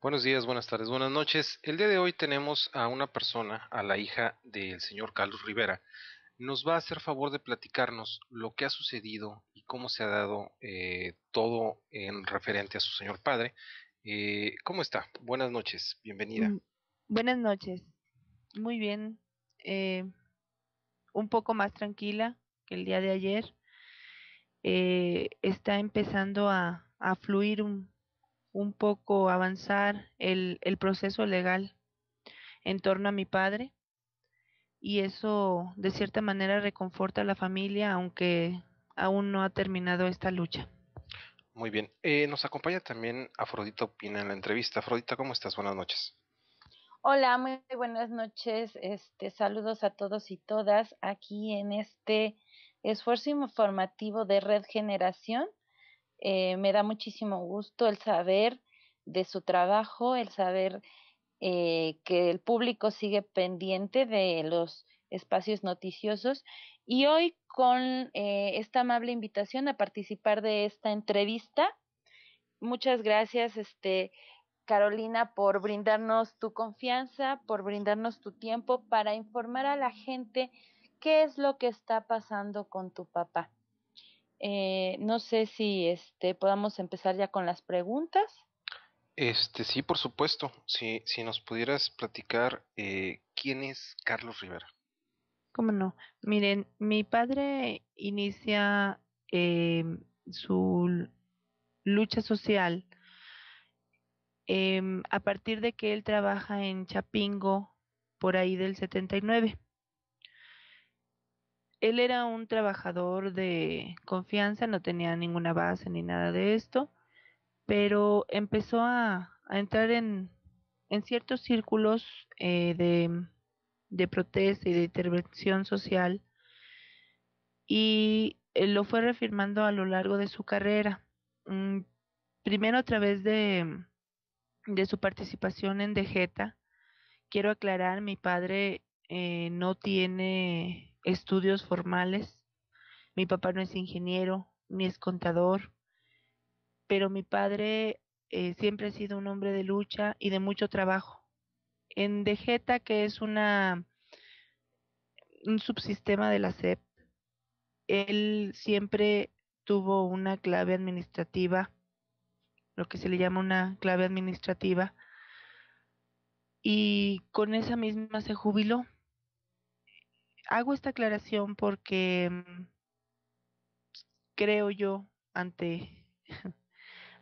Buenos días, buenas tardes, buenas noches. El día de hoy tenemos a una persona, a la hija del señor Carlos Rivera. Nos va a hacer favor de platicarnos lo que ha sucedido y cómo se ha dado todo en referente a su señor padre. ¿Cómo está? Buenas noches, bienvenida. Mm, Buenas noches. Muy bien. eh, un poco más tranquila que el día de ayer. Está empezando a fluir un poco, avanzar el proceso legal en torno a mi padre y eso de cierta manera reconforta a la familia, aunque aún no ha terminado esta lucha. Muy bien. Nos acompaña también Afrodita Opina en la entrevista. Afrodita, ¿cómo estás? Buenas noches. Hola, muy buenas noches. Saludos a todos y todas aquí en este esfuerzo informativo de Red Generación. Me da muchísimo gusto el saber de su trabajo, el saber que el público sigue pendiente de los espacios noticiosos y hoy con esta amable invitación a participar de esta entrevista. Muchas gracias, Carolina, por brindarnos tu confianza, por brindarnos tu tiempo para informar a la gente qué es lo que está pasando con tu papá. No sé si podamos empezar ya con las preguntas. Sí, por supuesto. Si nos pudieras platicar quién es Carlos Rivera. ¿Cómo no? Miren, mi padre inicia eh, su lucha social a partir de que él trabaja en Chapingo por ahí del 79. Él era un trabajador de confianza, no tenía ninguna base ni nada de esto, pero empezó a entrar en ciertos círculos de protesta y de intervención social y lo fue reafirmando a lo largo de su carrera. Mm, Primero a través de su participación en Degeta. Quiero aclarar, mi padre no tiene estudios formales, mi papá no es ingeniero ni es contador, pero mi padre siempre ha sido un hombre de lucha y de mucho trabajo. En Degeta, que es un subsistema de la SEP, él siempre tuvo una clave administrativa, lo que se le llama una clave administrativa, y con esa misma se jubiló. Hago esta aclaración porque creo yo, ante,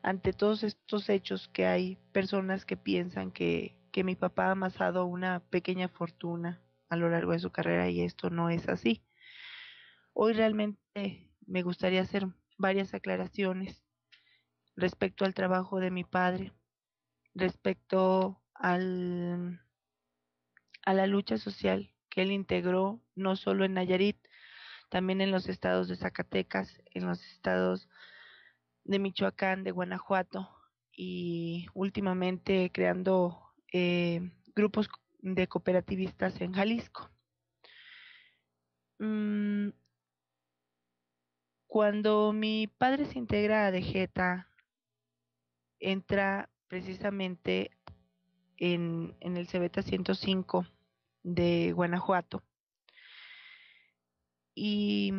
ante todos estos hechos, que hay personas que piensan que mi papá ha amasado una pequeña fortuna a lo largo de su carrera y esto no es así. Hoy realmente me gustaría hacer varias aclaraciones respecto al trabajo de mi padre, respecto a la lucha social que él integró no solo en Nayarit, también en los estados de Zacatecas, en los estados de Michoacán, de Guanajuato y últimamente creando grupos de cooperativistas en Jalisco. Mm, Cuando mi padre se integra a Degeta, entra precisamente en el Cebeta 105 de Guanajuato y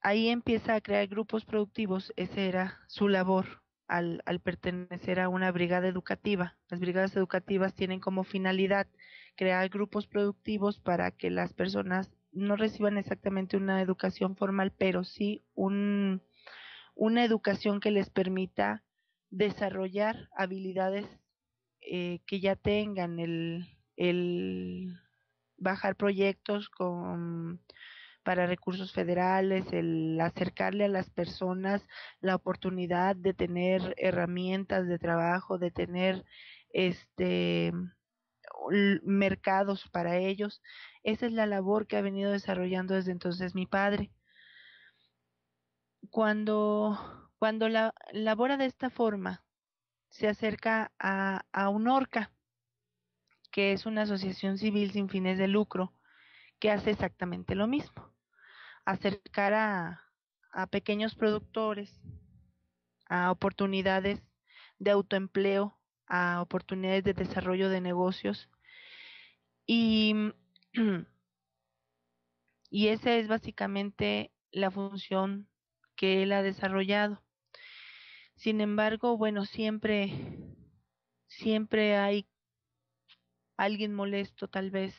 ahí empieza a crear grupos productivos. Esa era su labor al pertenecer a una brigada educativa. Las brigadas educativas tienen como finalidad crear grupos productivos para que las personas no reciban exactamente una educación formal, pero sí una educación que les permita desarrollar habilidades que ya tengan el bajar proyectos para recursos federales, el acercarle a las personas la oportunidad de tener herramientas de trabajo, de tener este mercados para ellos. Esa es la labor que ha venido desarrollando desde entonces mi padre. Cuando labora de esta forma, se acerca a UNORCA, que es una asociación civil sin fines de lucro, que hace exactamente lo mismo, acercar a pequeños productores, a oportunidades de autoempleo a oportunidades de desarrollo de negocios y, y esa es básicamente la función que él ha desarrollado. Sin embargo, bueno, siempre hay alguien molesto tal vez,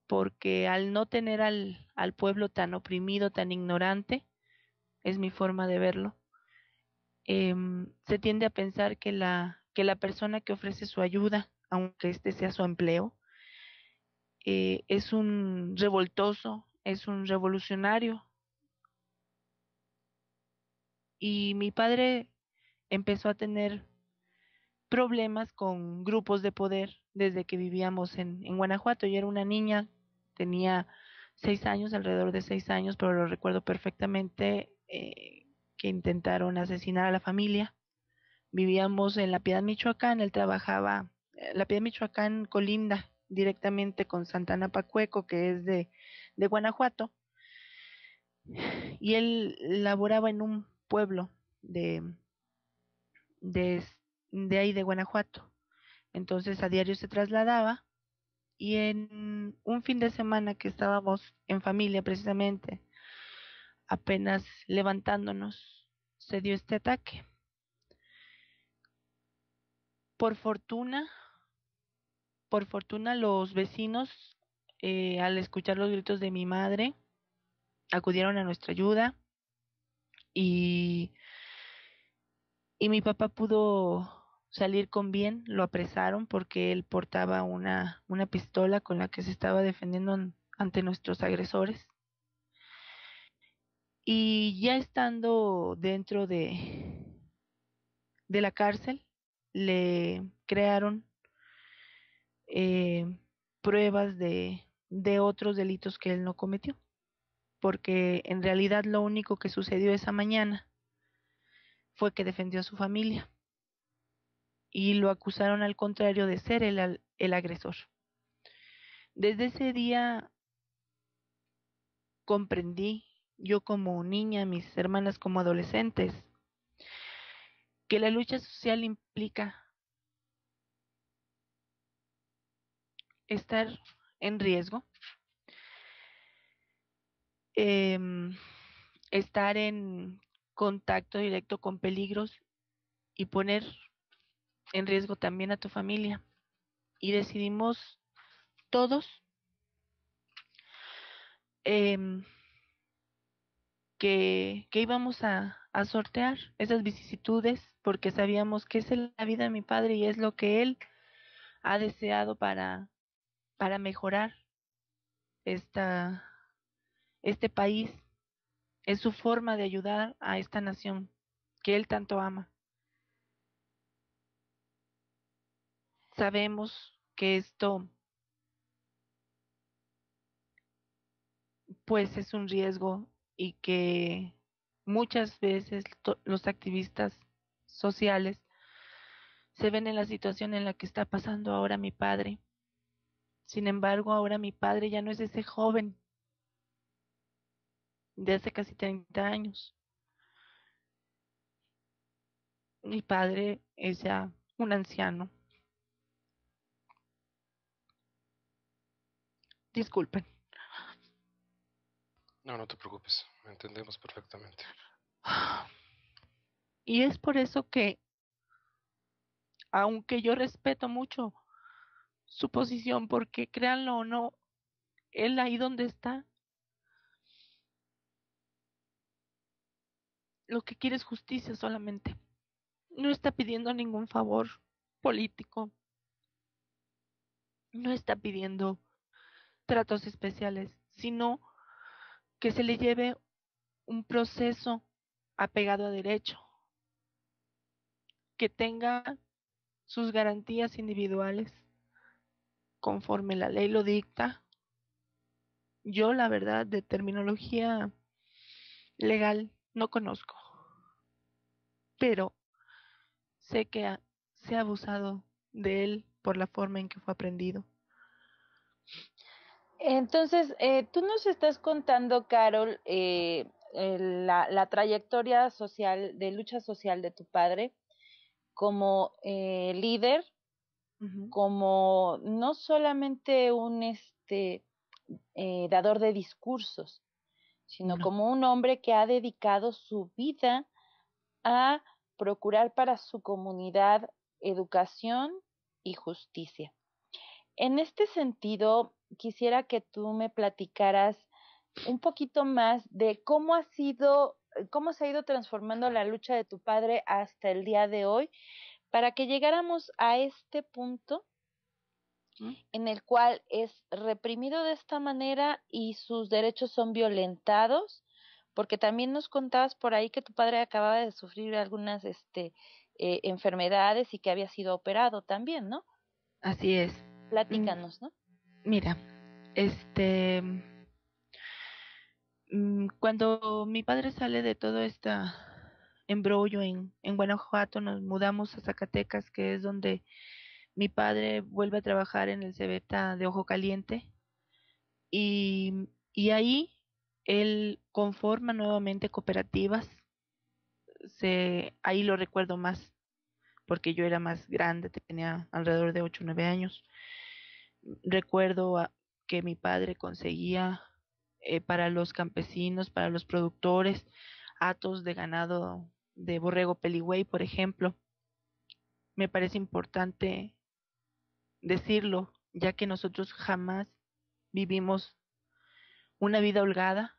porque al no tener al pueblo tan oprimido, tan ignorante, es mi forma de verlo, se tiende a pensar que la persona que ofrece su ayuda, aunque este sea su empleo, es un revoltoso, es un revolucionario. Y mi padre empezó a tener problemas con grupos de poder desde que vivíamos en Guanajuato. Yo era una niña, tenía 6 años, alrededor de 6 años, pero lo recuerdo perfectamente, que intentaron asesinar a la familia. Vivíamos en La Piedad, Michoacán, él trabajaba, La Piedad, Michoacán colinda directamente con Santana Pacueco, que es de Guanajuato, y él laboraba en un pueblo de, de, de ahí de Guanajuato. Entonces a diario se trasladaba y en un fin de semana que estábamos en familia precisamente, apenas levantándonos, se dio este ataque. Por fortuna, por fortuna los vecinos, al escuchar los gritos de mi madre, acudieron a nuestra ayuda y, y mi papá pudo salir con bien, lo apresaron porque él portaba una pistola con la que se estaba defendiendo ante nuestros agresores. Y ya estando dentro de la cárcel, le crearon eh, pruebas de otros delitos que él no cometió, porque en realidad lo único que sucedió esa mañana fue que defendió a su familia y lo acusaron al contrario de ser el agresor. Desde ese día comprendí, yo como niña, mis hermanas como adolescentes, que la lucha social implica estar en riesgo, eh, estar en contacto directo con peligros y poner en riesgo también a tu familia. Y decidimos todos eh, que íbamos a sortear esas vicisitudes porque sabíamos que esa es la vida de mi padre y es lo que él ha deseado para mejorar esta, este país. Es su forma de ayudar a esta nación que él tanto ama. Sabemos que esto pues es un riesgo y que muchas veces los activistas sociales se ven en la situación en la que está pasando ahora mi padre. Sin embargo, ahora mi padre ya no es ese joven de hace casi 30 años. Mi padre es ya un anciano. Disculpen. No, no te preocupes, entendemos perfectamente. Y es por eso que, aunque yo respeto mucho su posición, porque créanlo o no, él ahí donde está, lo que quiere es justicia solamente. No está pidiendo ningún favor político, no está pidiendo tratos especiales, sino que se le lleve un proceso apegado a derecho, que tenga sus garantías individuales conforme la ley lo dicta. Yo, la verdad, de terminología legal no conozco, pero sé que se ha abusado de él por la forma en que fue aprendido. Entonces, tú nos estás contando, Carol, la trayectoria social, de lucha social de tu padre, como líder, como no solamente un dador de discursos, sino como un hombre que ha dedicado su vida a procurar para su comunidad educación y justicia. En este sentido, quisiera que tú me platicaras un poquito más de cómo se ha ido transformando la lucha de tu padre hasta el día de hoy, para que llegáramos a este punto en el cual es reprimido de esta manera y sus derechos son violentados, porque también nos contabas por ahí que tu padre acababa de sufrir algunas enfermedades y que había sido operado también, ¿no? Así es. Platícanos, ¿no? Mira, cuando mi padre sale de todo este embrollo en Guanajuato, nos mudamos a Zacatecas, que es donde mi padre vuelve a trabajar en el Cebeta de Ojo Caliente, y ahí él conforma nuevamente cooperativas. Ahí lo recuerdo más, porque yo era más grande, tenía alrededor de 8 o 9 años. Recuerdo que mi padre conseguía para los campesinos, para los productores, hatos de ganado de borrego peligüey, por ejemplo. Me parece importante decirlo, ya que nosotros jamás vivimos una vida holgada.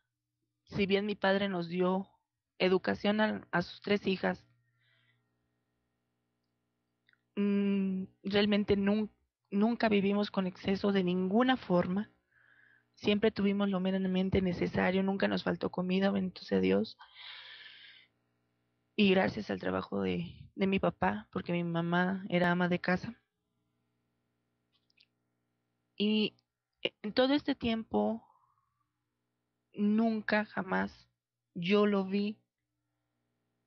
Si bien mi padre nos dio educación a sus 3 hijas, realmente nunca vivimos con exceso de ninguna forma. Siempre tuvimos lo meramente necesario, nunca nos faltó comida, bendito sea Dios. Y gracias al trabajo de mi papá, porque mi mamá era ama de casa. Y en todo este tiempo, nunca, jamás, yo lo vi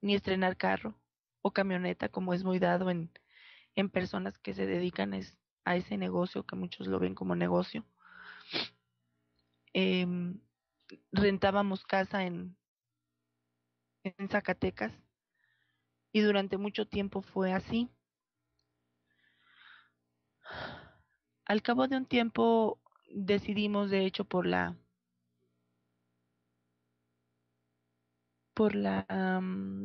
ni estrenar carro o camioneta, como es muy dado en personas que se dedican a ese negocio, que muchos lo ven como negocio. Em, Rentábamos casa en Zacatecas, y durante mucho tiempo fue así. Al cabo de un tiempo decidimos, de hecho, por las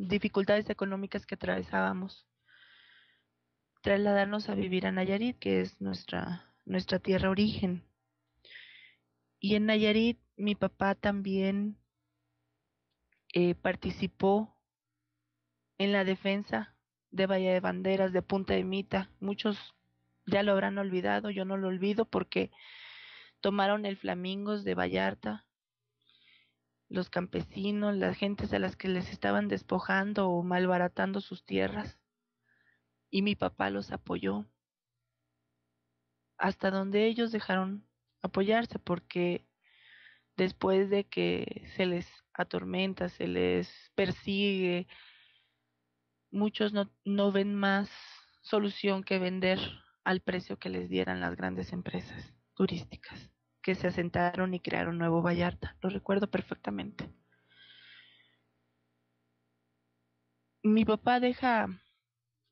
dificultades económicas que atravesábamos, trasladarnos a vivir a Nayarit, que es nuestra tierra origen. Y en Nayarit mi papá también participó en la defensa de Bahía de Banderas, de Punta de Mita. Muchos ya lo habrán olvidado, yo no lo olvido, porque tomaron el Flamingos de Vallarta, los campesinos, las gentes a las que les estaban despojando o malbaratando sus tierras, y mi papá los apoyó hasta donde ellos dejaron apoyarse, porque después de que se les atormenta, se les persigue, muchos no ven más solución que vender al precio que les dieran las grandes empresas turísticas que se asentaron y crearon Nuevo Vallarta. Lo recuerdo perfectamente. Mi papá deja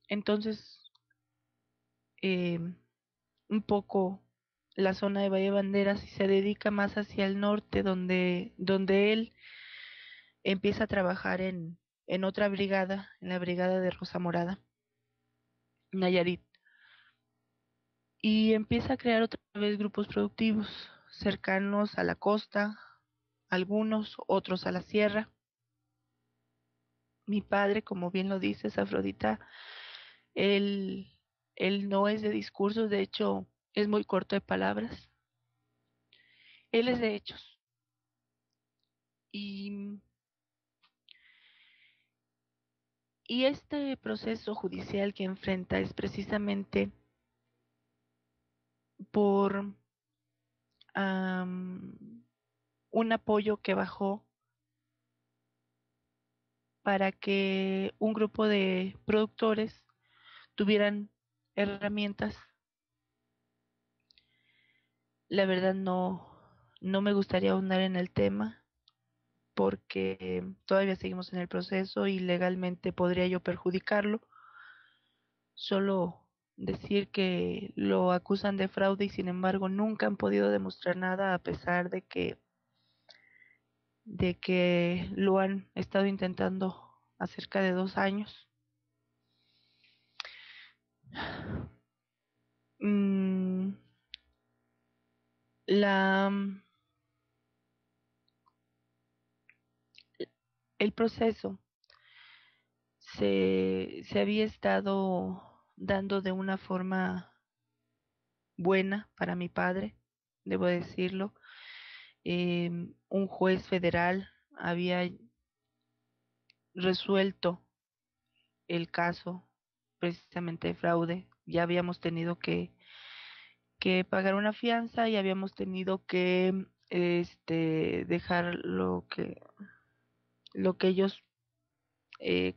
entonces eh, un poco la zona de Valle Banderas y se dedica más hacia el norte, donde él empieza a trabajar en otra brigada, en la brigada de Rosa Morada, Nayarit, y empieza a crear otra vez grupos productivos cercanos a la costa, algunos, otros a la sierra. Mi padre, como bien lo dices, Afrodita, él, él no es de discursos, de hecho, es muy corto de palabras. Él es de hechos. Y, y este proceso judicial que enfrenta es precisamente por un apoyo que bajó para que un grupo de productores tuvieran herramientas. La verdad no me gustaría ahondar en el tema, porque todavía seguimos en el proceso y legalmente podría yo perjudicarlo, solo decir que lo acusan de fraude y sin embargo nunca han podido demostrar nada a pesar de que lo han estado intentando a cerca de 2 años. Mm, la, el proceso se había estado dando de una forma buena para mi padre, debo decirlo. Un juez federal había resuelto el caso precisamente de fraude. Ya habíamos tenido que pagar una fianza y habíamos tenido que dejar lo que ellos eh,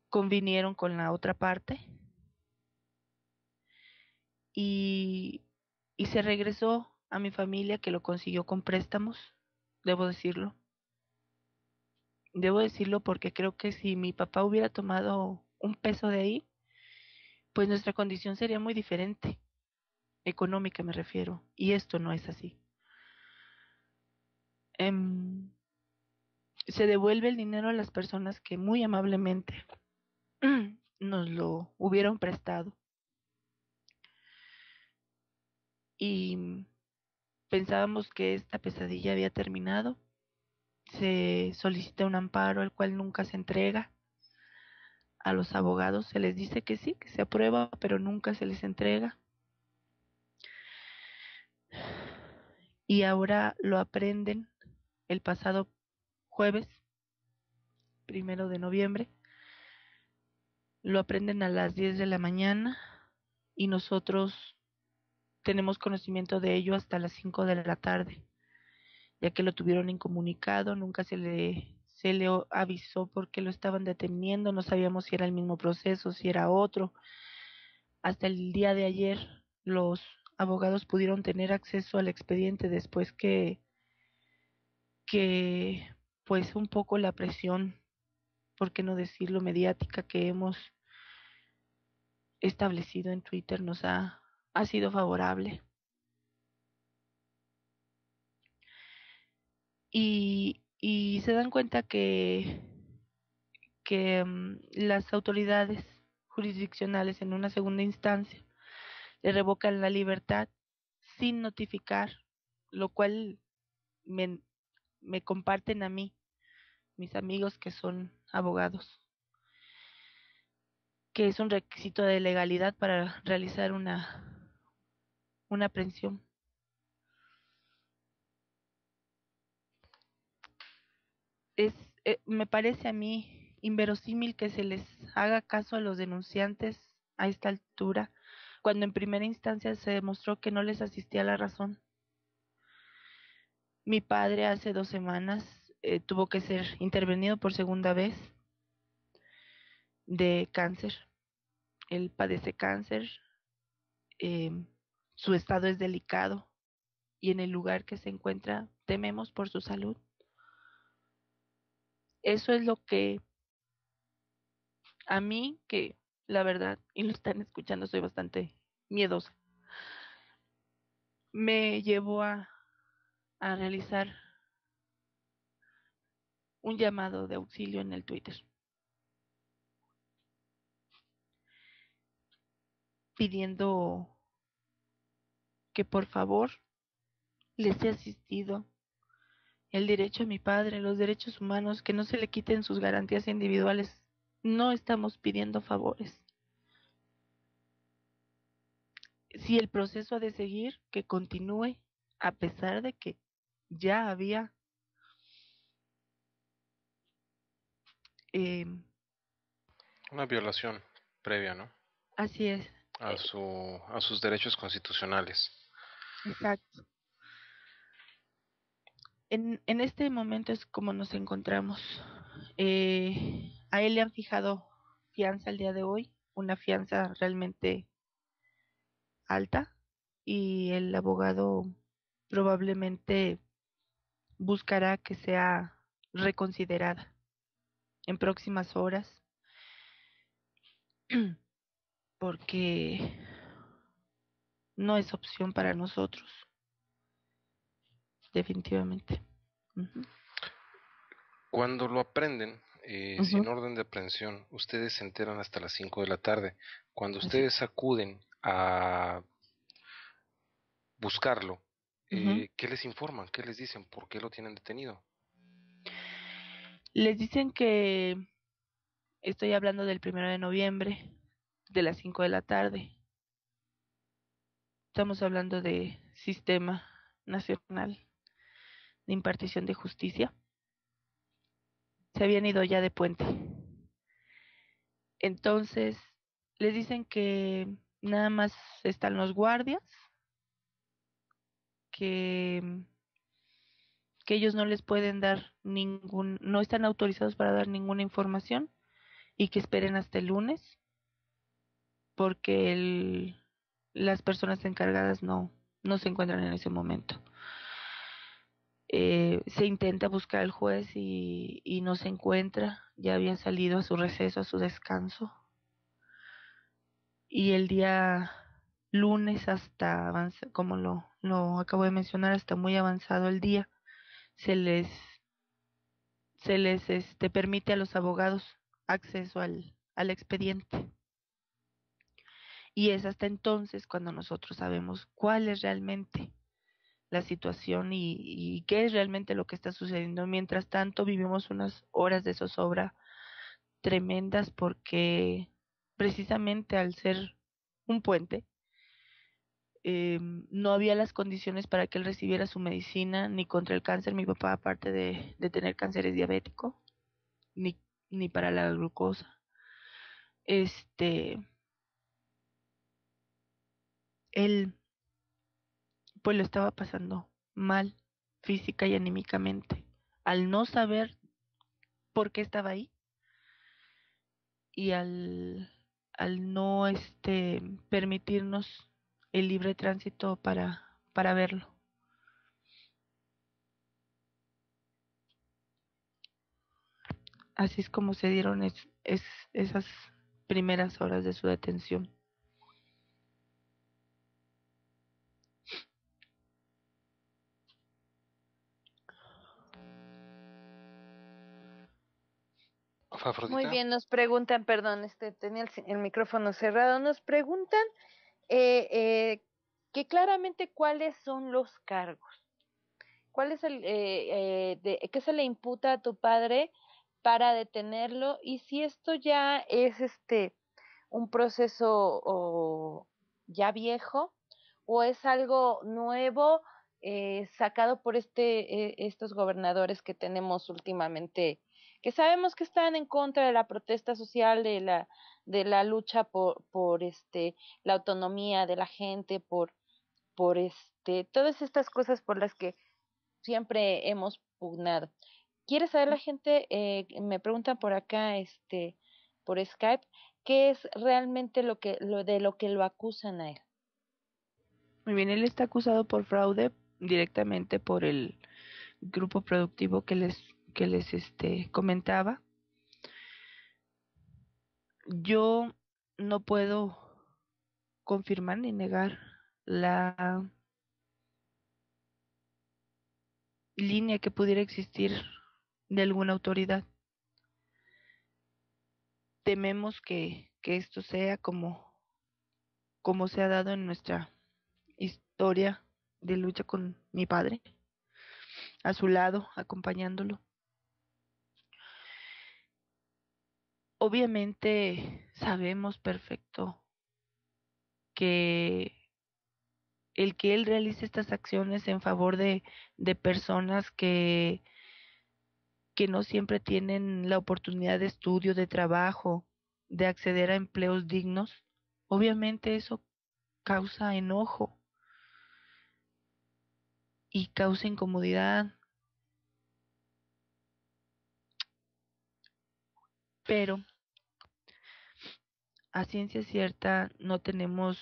convinieron con la otra parte y, y se regresó a mi familia que lo consiguió con préstamos, debo decirlo. Debo decirlo porque creo que si mi papá hubiera tomado un peso de ahí, pues nuestra condición sería muy diferente, económica me refiero, y esto no es así. Se devuelve el dinero a las personas que muy amablemente nos lo hubieran prestado y pensábamos que esta pesadilla había terminado. Se solicita un amparo al cual nunca se entrega. A los abogados se les dice que sí, que se aprueba, pero nunca se les entrega. Y ahora lo aprenden el pasado jueves, 1 de noviembre. Lo aprenden a las 10 de la mañana y nosotros tenemos conocimiento de ello hasta las 5 de la tarde, ya que lo tuvieron incomunicado, nunca se le avisó por qué lo estaban deteniendo, no sabíamos si era el mismo proceso, si era otro. Hasta el día de ayer los abogados pudieron tener acceso al expediente después que pues un poco la presión, por qué no decirlo, mediática que hemos establecido en Twitter ha sido favorable. Y se dan cuenta que las autoridades jurisdiccionales en una segunda instancia le revocan la libertad sin notificar, lo cual me, me comparten a mí, mis amigos que son abogados, que es un requisito de legalidad para realizar una aprehensión. Es, me parece a mí inverosímil que se les haga caso a los denunciantes a esta altura, cuando en primera instancia se demostró que no les asistía la razón. Mi padre hace 2 semanas tuvo que ser intervenido por segunda vez de cáncer. Él padece cáncer, eh, su estado es delicado y en el lugar que se encuentra tememos por su salud. Eso es lo que a mí, que la verdad, y lo están escuchando, soy bastante miedosa, me llevó a realizar un llamado de auxilio en el Twitter, pidiendo que por favor les sea asistido el derecho a mi padre, los derechos humanos, que no se le quiten sus garantías individuales. No estamos pidiendo favores. Si el proceso ha de seguir, que continúe, a pesar de que ya había eh, Una violación previa, ¿no? así es, A sus derechos constitucionales. exacto. En este momento es como nos encontramos. A él le han fijado fianza el día de hoy, una fianza realmente alta, y el abogado probablemente buscará que sea reconsiderada en próximas horas. porque no es opción para nosotros, definitivamente. Uh-huh. Cuando lo aprenden, sin Uh-huh. orden de aprehensión, ustedes se enteran hasta las 5 de la tarde. Cuando Así. ustedes acuden a buscarlo, Uh-huh. ¿qué les informan? ¿Qué les dicen? ¿Por qué lo tienen detenido? Les dicen que estoy hablando del 1 de noviembre, de las 5 de la tarde. Estamos hablando de Sistema Nacional de Impartición de Justicia. Se habían ido ya de puente. Entonces, les dicen que nada más están los guardias, que, que ellos no les pueden dar no están autorizados para dar ninguna información y que esperen hasta el lunes porque las personas encargadas no se encuentran en ese momento. Se intenta buscar al juez y no se encuentra, ya había salido a su receso, a su descanso. Y el día lunes hasta como lo acabo de mencionar, hasta muy avanzado el día, se les permite a los abogados acceso al expediente. Y es hasta entonces cuando nosotros sabemos cuál es realmente la situación y qué es realmente lo que está sucediendo. Mientras tanto, vivimos unas horas de zozobra tremendas porque precisamente al ser un puente, no había las condiciones para que él recibiera su medicina ni contra el cáncer. Mi papá, aparte de tener cáncer, es diabético, ni para la glucosa. Él pues lo estaba pasando mal física y anímicamente al no saber por qué estaba ahí y al no permitirnos el libre tránsito para verlo. Así es como se dieron esas primeras horas de su detención. Muy Afrodita. bien, nos preguntan, perdón, tenía el micrófono cerrado, nos preguntan eh, eh, que claramente cuáles son los cargos, cuál es qué se le imputa a tu padre para detenerlo y si esto ya es un proceso ya viejo o es algo nuevo sacado por estos gobernadores que tenemos últimamente, que sabemos que están en contra de la protesta social, de la lucha por la autonomía de la gente, por todas estas cosas por las que siempre hemos pugnado. ¿Quiere saber la gente? Me preguntan por acá, por Skype, ¿qué es realmente lo que lo acusan a él? Muy bien, él está acusado por fraude directamente por el grupo productivo que les comentaba. Yo no puedo confirmar ni negar la línea que pudiera existir de alguna autoridad. Tememos que esto sea como se ha dado en nuestra historia de lucha con mi padre, a su lado, acompañándolo. Obviamente sabemos perfecto que el que él realice estas acciones en favor de personas que no siempre tienen la oportunidad de estudio, de trabajo, de acceder a empleos dignos, obviamente eso causa enojo y causa incomodidad, pero a ciencia cierta no tenemos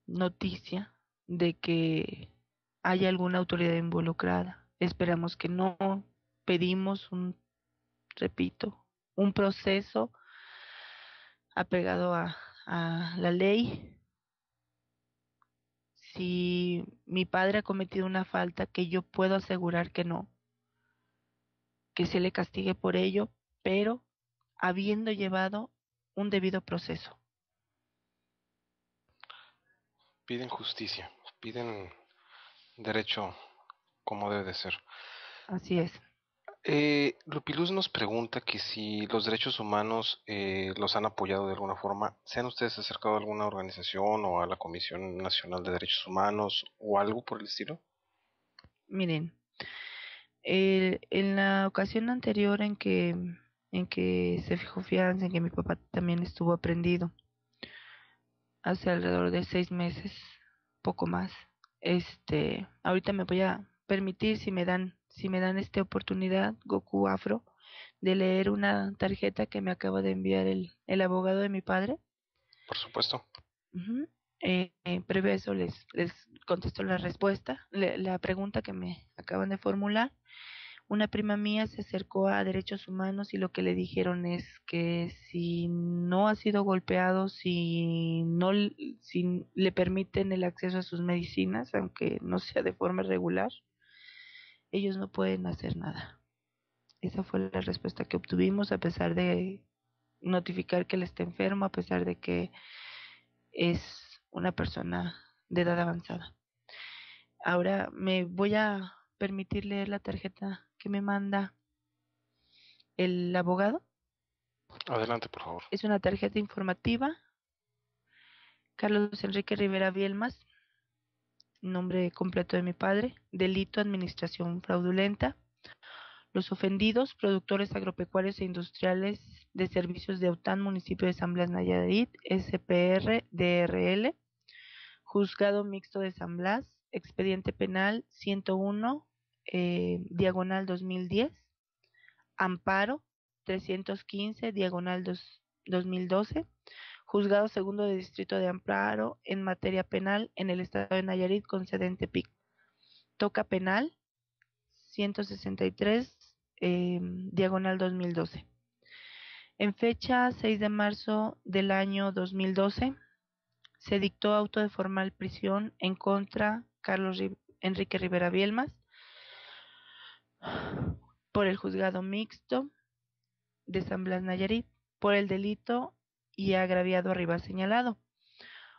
noticia de que haya alguna autoridad involucrada. Esperamos que no. Pedimos repito, un proceso apegado a la ley. Si mi padre ha cometido una falta, que yo puedo asegurar que no, que se le castigue por ello, pero habiendo llevado un debido proceso. Piden justicia, piden derecho como debe de ser. Así es. Lupiluz nos pregunta que si los derechos humanos los han apoyado de alguna forma. ¿Se han ustedes acercado a alguna organización o a la Comisión Nacional de Derechos Humanos o algo por el estilo? Miren, en la ocasión anterior en que se fijó fianza, en que mi papá también estuvo aprendido, hace alrededor de 6 meses, poco más. Ahorita me voy a permitir, si me dan esta oportunidad, Goku Afro, de leer una tarjeta que me acaba de enviar el abogado de mi padre. Por supuesto. Uh-huh. Previo a eso les contesto la respuesta, la pregunta que me acaban de formular. Una prima mía se acercó a Derechos Humanos y lo que le dijeron es que si no ha sido golpeado, si le permiten el acceso a sus medicinas, aunque no sea de forma regular, ellos no pueden hacer nada. Esa fue la respuesta que obtuvimos, a pesar de notificar que él está enfermo, a pesar de que es una persona de edad avanzada. Ahora me voy a permitir leer la tarjeta que me manda el abogado. Adelante, por favor. Es una tarjeta informativa. Carlos Enrique Rivera Bielmas, nombre completo de mi padre. Delito, administración fraudulenta. Los ofendidos, productores agropecuarios e industriales de servicios de Aután, municipio de San Blas Nayarit, SPR, DRL. Juzgado mixto de San Blas, expediente penal 101, diagonal 2010. Amparo 315, diagonal 2012. Juzgado segundo de distrito de Amparo en materia penal en el estado de Nayarit con sede en Tepic. Toca penal 163, diagonal 2012. En fecha 6 de marzo del año 2012 se dictó auto de formal prisión en contra Carlos Enrique Rivera Bielmas por el juzgado mixto de San Blas Nayarit por el delito y agraviado arriba señalado,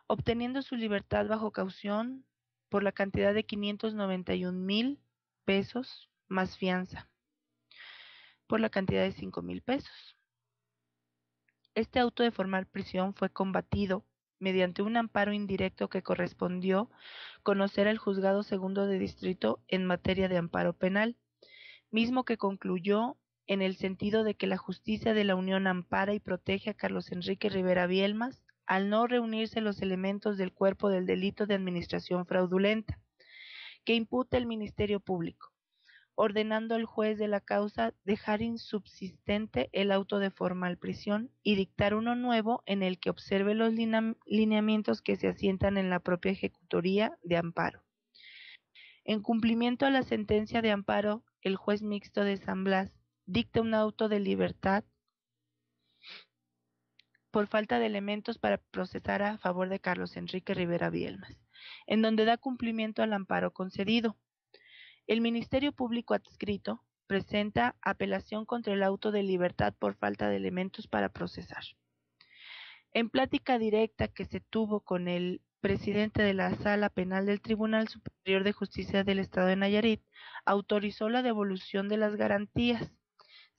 obteniendo su libertad bajo caución por la cantidad de 591,000 pesos más fianza por la cantidad de 5,000 pesos. Este auto de formal prisión fue combatido mediante un amparo indirecto que correspondió conocer al juzgado segundo de distrito en materia de amparo penal, mismo que concluyó en el sentido de que la justicia de la Unión ampara y protege a Carlos Enrique Rivera Bielmas al no reunirse los elementos del cuerpo del delito de administración fraudulenta que imputa el Ministerio Público, ordenando al juez de la causa dejar insubsistente el auto de formal prisión y dictar uno nuevo en el que observe los lineamientos que se asientan en la propia ejecutoría de amparo. En cumplimiento a la sentencia de amparo, el juez mixto de San Blas dicta un auto de libertad por falta de elementos para procesar a favor de Carlos Enrique Rivera Bielmas, en donde da cumplimiento al amparo concedido. El Ministerio Público adscrito presenta apelación contra el auto de libertad por falta de elementos para procesar. En plática directa que se tuvo con el presidente de la Sala Penal del Tribunal Superior de Justicia del Estado de Nayarit, autorizó la devolución de las garantías,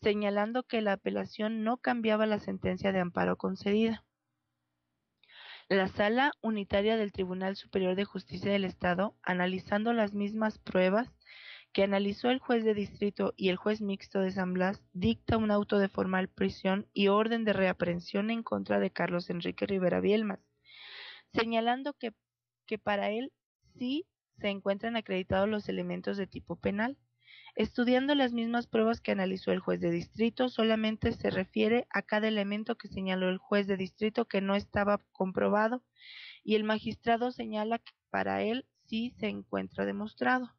señalando que la apelación no cambiaba la sentencia de amparo concedida. La Sala Unitaria del Tribunal Superior de Justicia del Estado, analizando las mismas pruebas que analizó el juez de distrito y el juez mixto de San Blas, dicta un auto de formal prisión y orden de reaprehensión en contra de Carlos Enrique Rivera Bielmas, señalando que para él sí se encuentran acreditados los elementos de tipo penal. Estudiando las mismas pruebas que analizó el juez de distrito, solamente se refiere a cada elemento que señaló el juez de distrito que no estaba comprobado y el magistrado señala que para él sí se encuentra demostrado.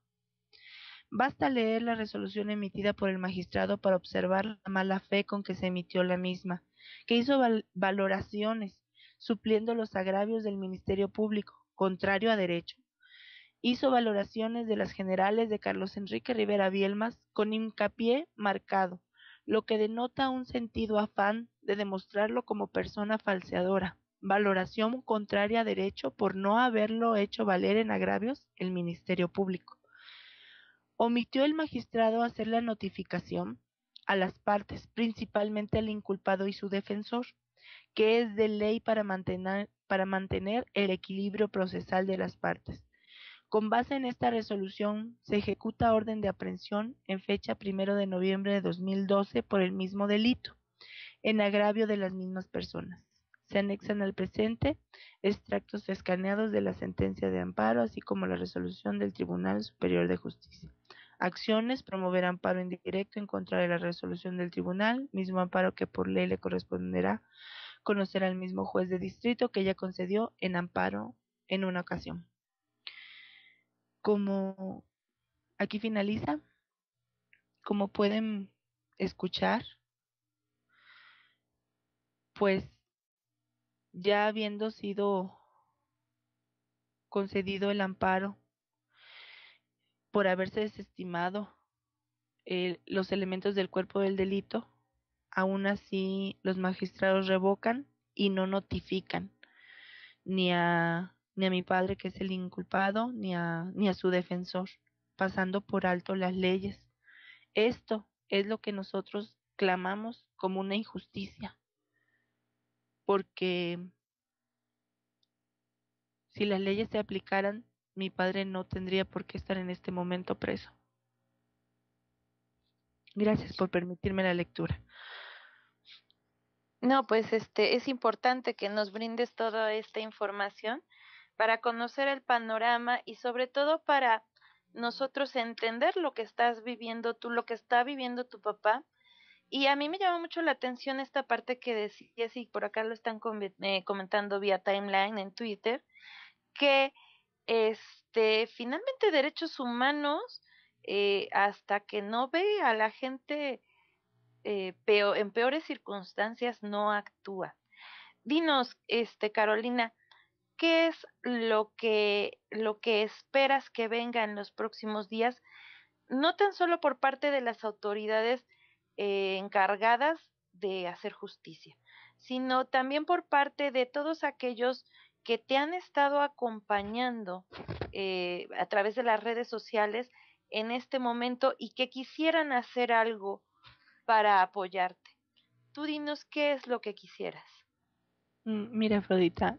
Basta leer la resolución emitida por el magistrado para observar la mala fe con que se emitió la misma, que hizo valoraciones, supliendo los agravios del Ministerio Público, contrario a derecho. Hizo valoraciones de las generales de Carlos Enrique Rivera Bielmas con hincapié marcado, lo que denota un sentido afán de demostrarlo como persona falseadora. Valoración contraria a derecho por no haberlo hecho valer en agravios el Ministerio Público. Omitió el magistrado hacer la notificación a las partes, principalmente al inculpado y su defensor, que es de ley para mantener el equilibrio procesal de las partes. Con base en esta resolución, se ejecuta orden de aprehensión en fecha 1 de noviembre de 2012 por el mismo delito, en agravio de las mismas personas. Se anexan al presente extractos escaneados de la sentencia de amparo, así como la resolución del Tribunal Superior de Justicia. Acciones: promover amparo indirecto en contra de la resolución del tribunal, mismo amparo que por ley le corresponderá conocer al mismo juez de distrito que ya concedió en amparo en una ocasión. Como aquí finaliza, como pueden escuchar, pues ya habiendo sido concedido el amparo por haberse desestimado los elementos del cuerpo del delito, aún así los magistrados revocan y no notifican ni a mi padre, que es el inculpado, ni a su defensor, pasando por alto las leyes. Esto es lo que nosotros clamamos como una injusticia, porque si las leyes se aplicaran, mi padre no tendría por qué estar en este momento preso. Gracias por permitirme la lectura. No, pues es importante que nos brindes toda esta información para conocer el panorama y sobre todo para nosotros entender lo que estás viviendo tú, lo que está viviendo tu papá. Y a mí me llamó mucho la atención esta parte que decías, y por acá lo están comentando vía timeline en Twitter, que finalmente derechos humanos, hasta que no ve a la gente en peores circunstancias, no actúa. Dinos, Carolina, ¿qué es lo que esperas que venga en los próximos días, no tan solo por parte de las autoridades encargadas de hacer justicia, sino también por parte de todos aquellos que te han estado acompañando a través de las redes sociales en este momento y que quisieran hacer algo para apoyarte? Tú dinos qué es lo que quisieras. Mira, Afrodita,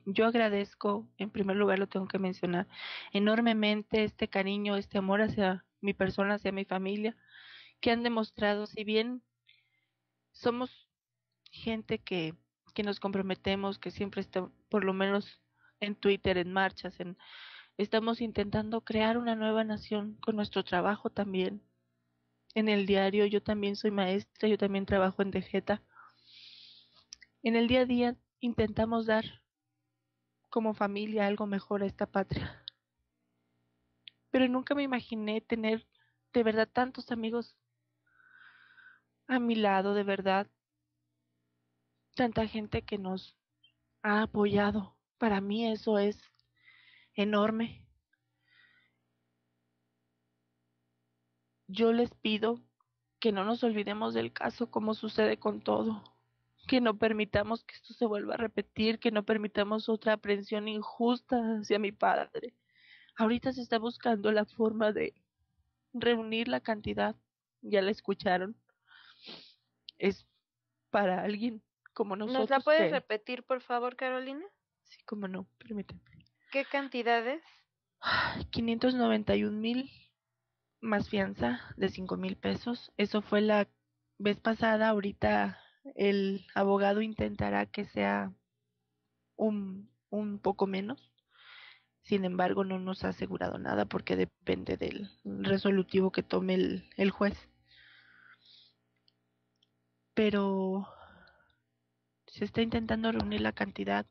yo agradezco, en primer lugar lo tengo que mencionar, enormemente este cariño, este amor hacia mi persona, hacia mi familia, que han demostrado. Si bien somos gente que nos comprometemos, que siempre está, por lo menos en Twitter, en marchas, estamos intentando crear una nueva nación con nuestro trabajo también. En el diario, yo también soy maestra, yo también trabajo en DGETA. En el día a día intentamos dar como familia algo mejor a esta patria. Pero nunca me imaginé tener de verdad tantos amigos a mi lado, de verdad, tanta gente que nos ha apoyado. Para mí eso es enorme. Yo les pido que no nos olvidemos del caso, como sucede con todo, que no permitamos que esto se vuelva a repetir, que no permitamos otra aprehensión injusta hacia mi padre. Ahorita se está buscando la forma de reunir la cantidad, ya la escucharon, es para alguien como ¿Nos la nosotros puedes que, repetir, por favor, Carolina? sí, como no, permíteme. ¿Qué cantidades? 591,000 más fianza de 5,000 pesos. Eso fue la vez pasada. Ahorita el abogado intentará que sea un poco menos. Sin embargo, no nos ha asegurado nada porque depende del resolutivo que tome el juez. Pero se está intentando reunir la cantidad